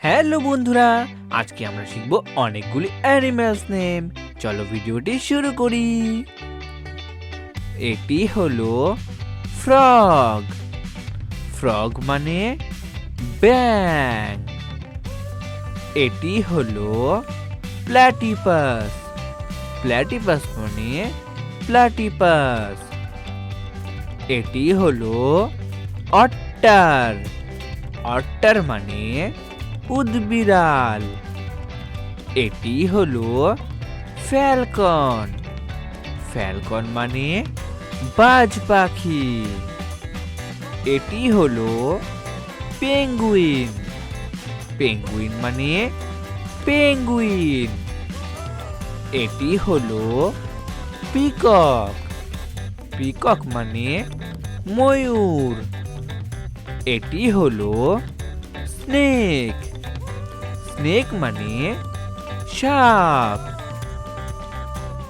Hello বন্ধুরা, আজকে আমরা শিখব অনেকগুলি অ্যানিমেলস নেম। চলো ভিডিওটি শুরু করি। এটি হলো ফ্রগ। ফ্রগ মানে ব্যাঙ। এটি হলো প্ল্যাটিপাস। প্ল্যাটিপাস মানে প্ল্যাটিপাস। এটি হলো অট্টার। অট্টার মানে উদবিড়াল। এটি হলো ফ্যালকন। ফ্যালকন মানে বাজ পাখি। এটি হলো পেঙ্গুইন। পেঙ্গুইন মানে পেঙ্গুইন। এটি হলো পিকক। পিকক মানে ময়ূর। এটি হলো স্নেক। স্নেক মানে সাপ।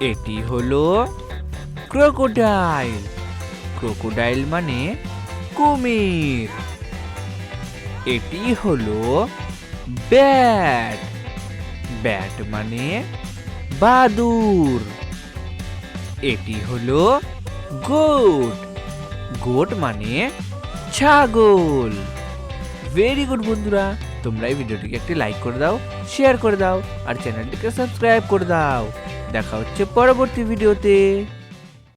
এটি হলো ক্রোকোডাইল। ক্রোকোডাইল মানে কুমির। এটি হলো ব্যাট। ব্যাট মানে বাদুড়। এটি হলো গোট। গোট মানে ছাগল। ভেরি গুড বন্ধুরা, তোমরা এই ভিডিওটিকে একটি লাইক করে দাও, শেয়ার করে দাও আর চ্যানেলটিকে সাবস্ক্রাইব করে দাও। দেখা হচ্ছে পরবর্তী ভিডিওতে।